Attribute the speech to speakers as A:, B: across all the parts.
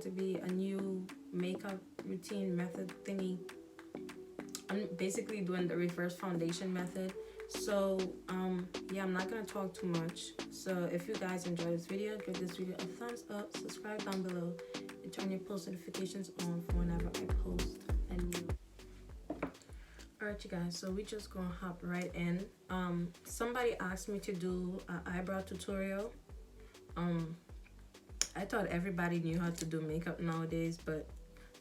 A: To be a new makeup routine method thingy. I'm basically doing the reverse foundation method. So yeah, I'm not gonna talk too much. So if you guys enjoy this video, give this video a thumbs up, subscribe down below, and turn your post notifications on for whenever I post a new. Alright you guys, so we just gonna hop right in. Somebody asked me to do an eyebrow tutorial. I thought everybody knew how to do makeup nowadays, but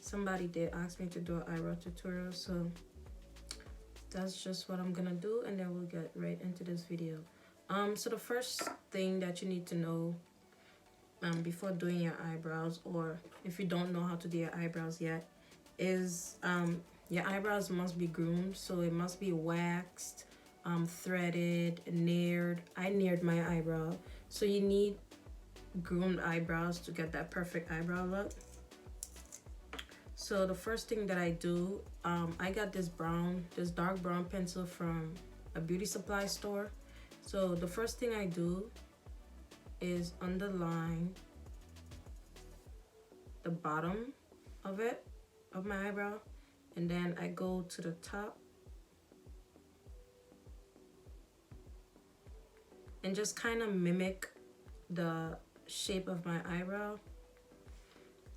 A: somebody did ask me to do an eyebrow tutorial, so that's just what I'm gonna do, and then we'll get right into this video. So the first thing that you need to know before doing your eyebrows, or if you don't know how to do your eyebrows yet, is your eyebrows must be groomed. So it must be waxed, threaded, nailed. I nailed my eyebrow, so you need groomed eyebrows to get that perfect eyebrow look. So the first thing that I do, I got this dark brown pencil from a beauty supply store. So the first thing I do is underline the bottom of my eyebrow, and then I go to the top and just kind of mimic the shape of my eyebrow,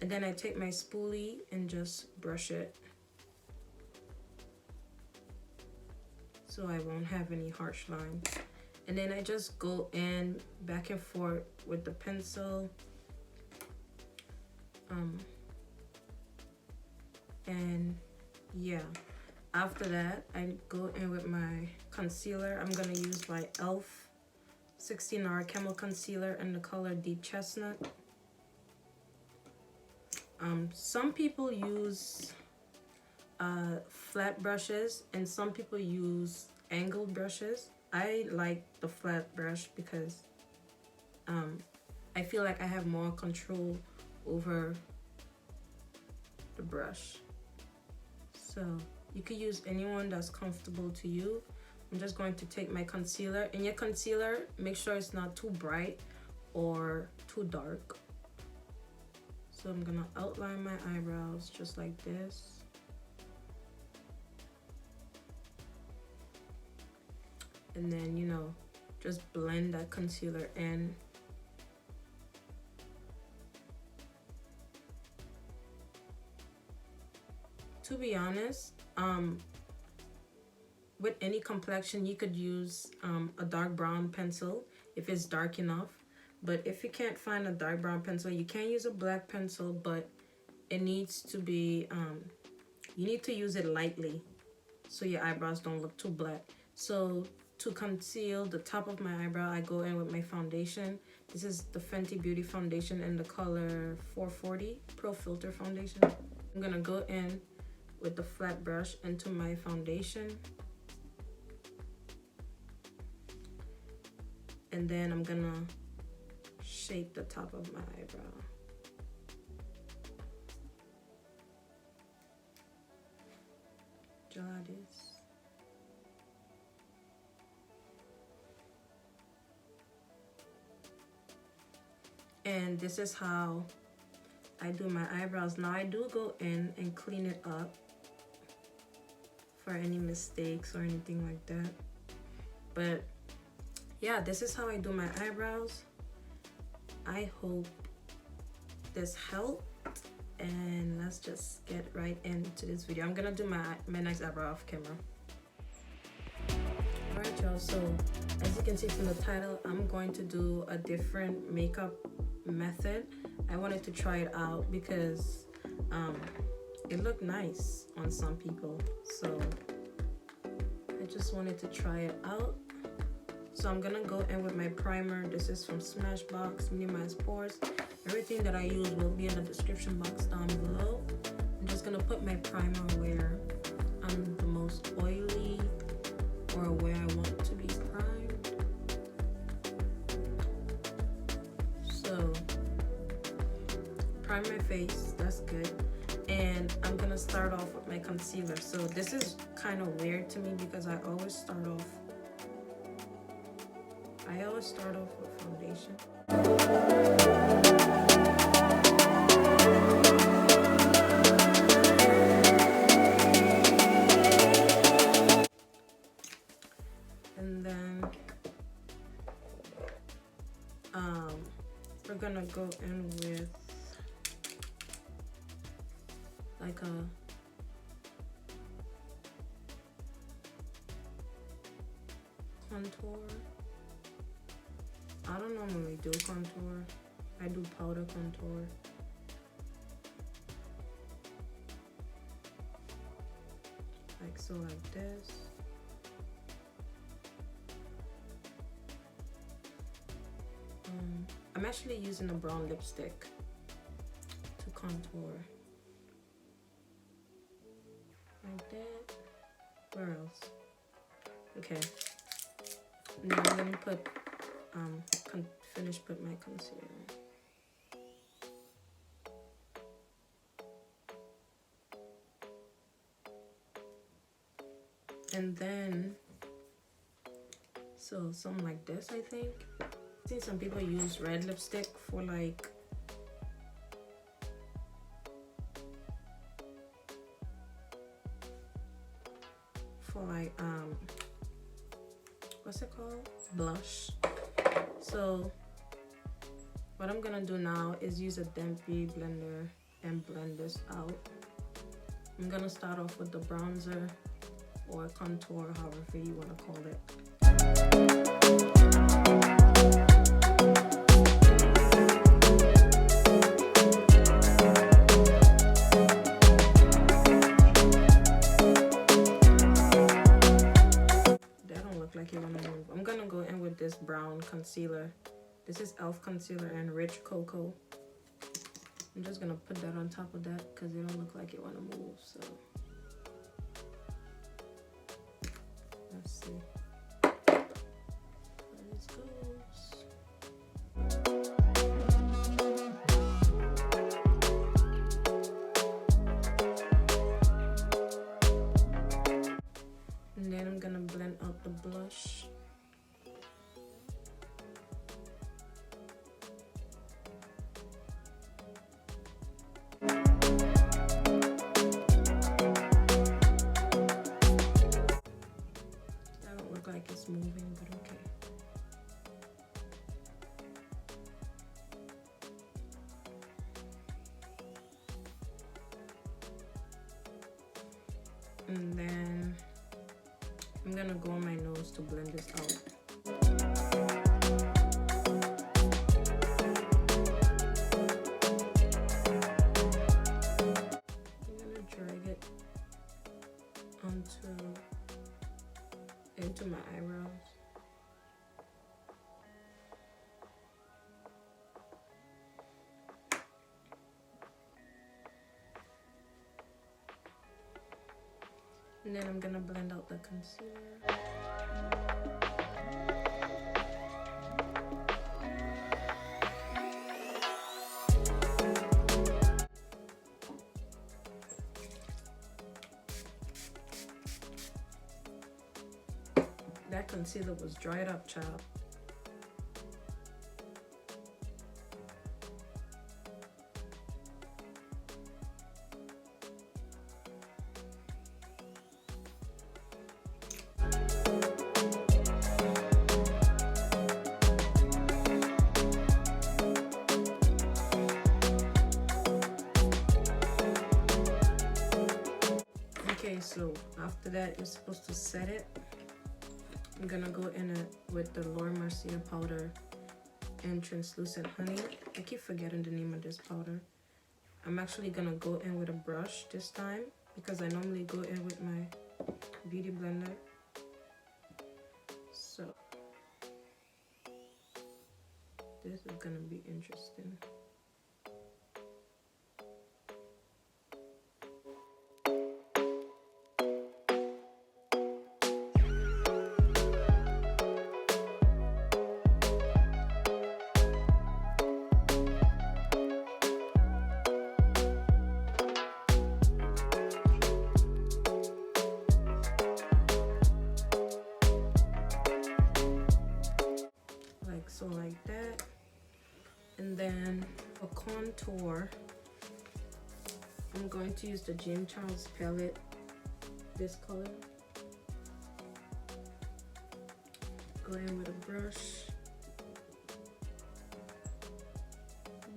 A: and then I take my spoolie and just brush it so I won't have any harsh lines. And then I just go in back and forth with the pencil, and yeah, after that I go in with my concealer. I'm gonna use my e.l.f. 16-hour camo concealer in the color Deep Chestnut. Some people use flat brushes and some people use angled brushes. I like the flat brush because I feel like I have more control over the brush. So you could use anyone that's comfortable to you. I'm just going to take my concealer. In your concealer, make sure it's not too bright or too dark. So I'm gonna outline my eyebrows just like this. And then, you know, just blend that concealer in. To be honest, with any complexion, you could use a dark brown pencil if it's dark enough. But if you can't find a dark brown pencil, you can use a black pencil, but it needs to be, you need to use it lightly so your eyebrows don't look too black. So to conceal the top of my eyebrow, I go in with my foundation. This is the Fenty Beauty Foundation in the color 440 Pro Filter Foundation. I'm gonna go in with the flat brush into my foundation. And then I'm gonna shape the top of my eyebrow. Draw this. And this is how I do my eyebrows. Now I do go in and clean it up for any mistakes or anything like that. But yeah, this is how I do my eyebrows. I hope this helped, and let's just get right into this video. I'm gonna do my next eyebrow off camera. Alright y'all, so as you can see from the title, I'm going to do a different makeup method. I wanted to try it out because it looked nice on some people, so I just wanted to try it out. So I'm gonna go in with my primer. This is from Smashbox, Minimize Pores. Everything that I use will be in the description box down below. I'm just gonna put my primer where I'm the most oily or where I want to be primed. prime my face. That's good. And I'm gonna start off with my concealer. So this is kind of weird to me because I always start off with foundation. And then we're gonna go in with like a contour. I don't normally do contour. I do powder contour. Like so, like this. I'm actually using a brown lipstick to contour. Like that. Where else? Okay. Now I'm gonna put put my concealer. And then so something like this, I think. I see some people use red lipstick for like what's it called? Blush. So what I'm gonna do now is use a damp beauty blender and blend this out. I'm gonna start off with the bronzer or contour, however you want to call it. That don't look like you want to move. I'm gonna go in with this brown concealer. This is e.l.f. concealer and Rich Cocoa. I'm just gonna put that on top of that because it don't look like you want to move. So let's see where this goes. And then I'm gonna blend out the blush. It's moving, but okay. And then I'm gonna go on my nose to blend this out. I'm gonna drag it into my eyebrows. And then I'm gonna blend out the concealer. That concealer was dried up, child. Okay, so after that, you're supposed to set it. I'm gonna go in it with the Laura Mercier powder and translucent honey. I keep forgetting the name of this powder. I'm actually gonna go in with a brush this time because I normally go in with my beauty blender. So this is gonna be interesting. So like that. And then for contour, I'm going to use the James Charles palette, this color. Go in with a brush.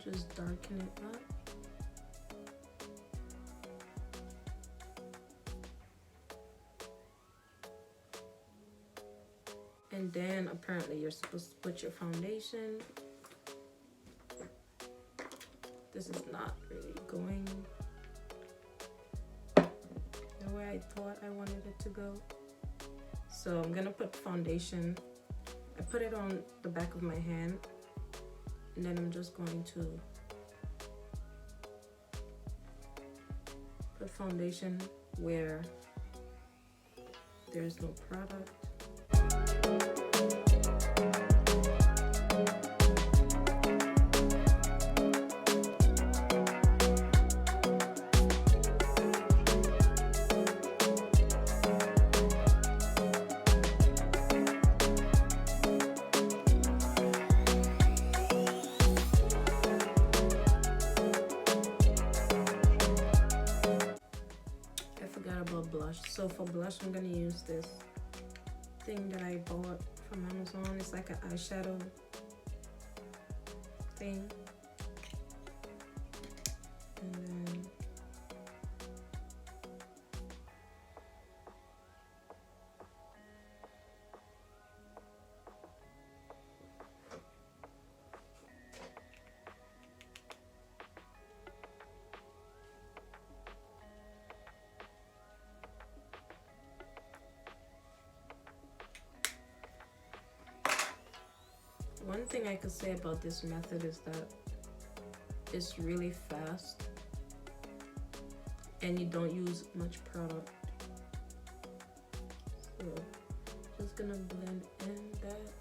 A: Just darken it up. And then apparently you're supposed to put your foundation. This is not really going the way I thought I wanted it to go. So I'm gonna put foundation. I put it on the back of my hand, and then I'm just going to put foundation where there's no product. Blush. So for blush, I'm gonna use this thing that I bought from Amazon. It's like an eyeshadow thing. And then one thing I could say about this method is that it's really fast and you don't use much product. So just gonna blend in that.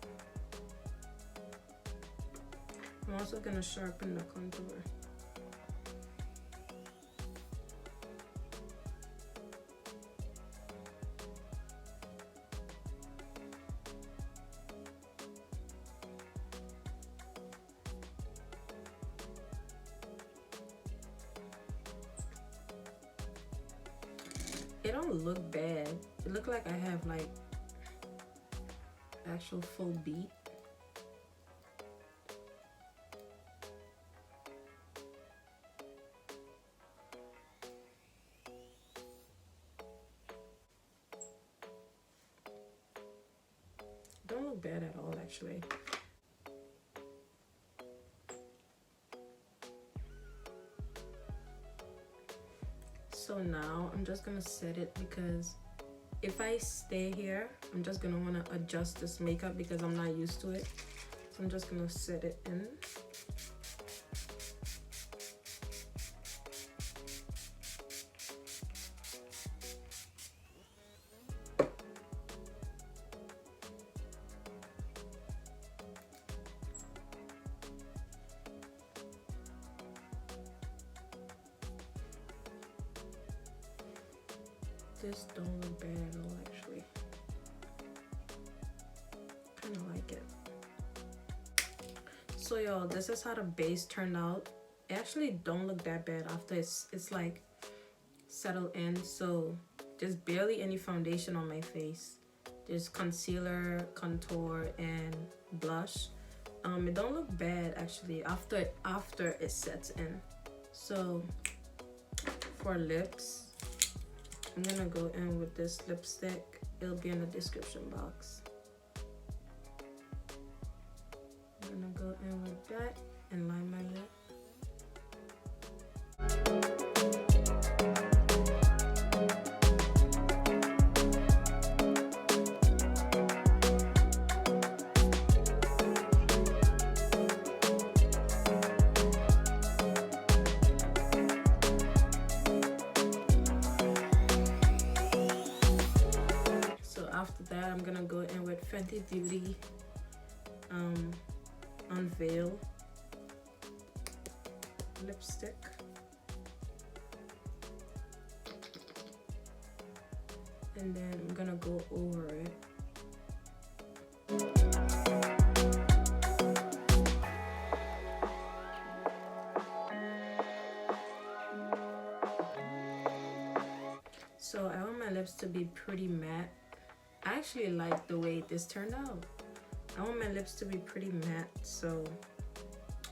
A: I'm also gonna sharpen the contour. It don't look bad. It look like I have like actual full beat. Don't look bad at all actually. So now I'm just gonna set it, because if I stay here, I'm just gonna wanna adjust this makeup because I'm not used to it. So I'm just gonna set it in. This don't look bad at all actually. Kind of like it. So y'all, this is how the base turned out. It actually don't look that bad after it's like settled in. So there's barely any foundation on my face. There's concealer, contour, and blush. It don't look bad actually after it sets in. So for lips, I'm gonna go in with this lipstick. It'll be in the description box. I'm gonna go in with that and line my lip. After that, I'm gonna go in with Fenty Beauty Unveil lipstick. And then I'm gonna go over it. lips to be pretty matte. I actually like the way this turned out. I want my lips to be pretty matte, so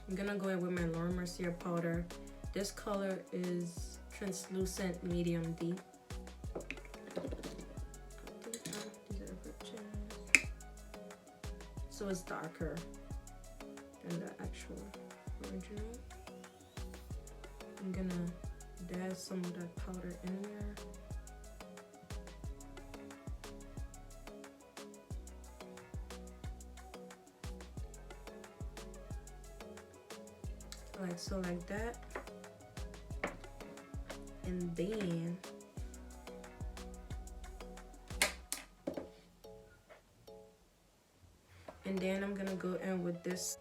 A: I'm gonna go in with my Laura Mercier powder. This color is translucent medium deep. So it's darker than the actual original. I'm gonna dab some of that powder in there. Like so, like that. And then I'm gonna go in with this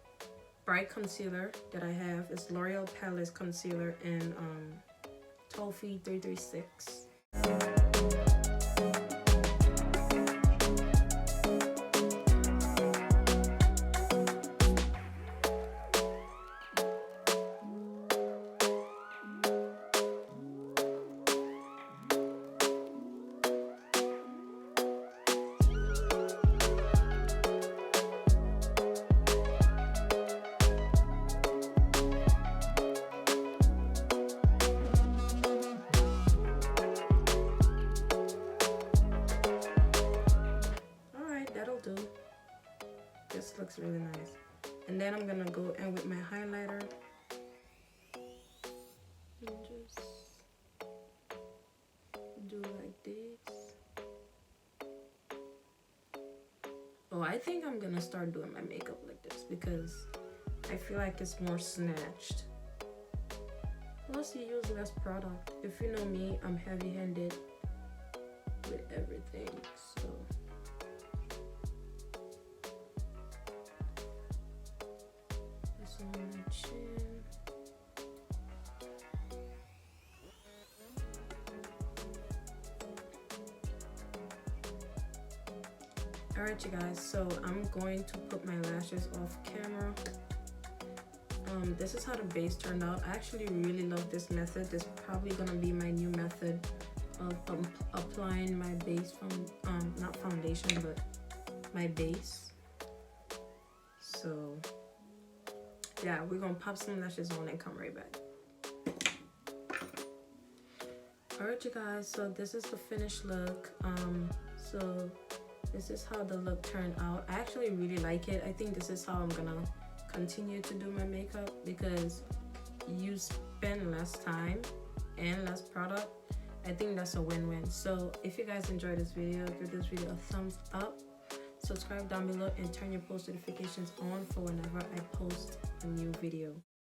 A: bright concealer that I have. It's L'Oreal Paris concealer in Toffee 336. This looks really nice. And then I'm gonna go in with my highlighter and just do like this. Oh, I think I'm gonna start doing my makeup like this because I feel like it's more snatched. Plus you use less product. If you know me, I'm heavy-handed with everything, so on my chin. Alright you guys, so I'm going to put my lashes off camera. This is how the base turned out. I actually really love this method. This is probably gonna be my new method of applying my base from not foundation but my base. So yeah, we're gonna pop some lashes on and come right back. Alright you guys, so this is the finished look. So this is how the look turned out. I actually really like it. I think this is how I'm gonna continue to do my makeup because you spend less time and less product. I think that's a win-win. So if you guys enjoyed this video, give this video a thumbs up. Subscribe down below and turn your post notifications on for whenever I post a new video.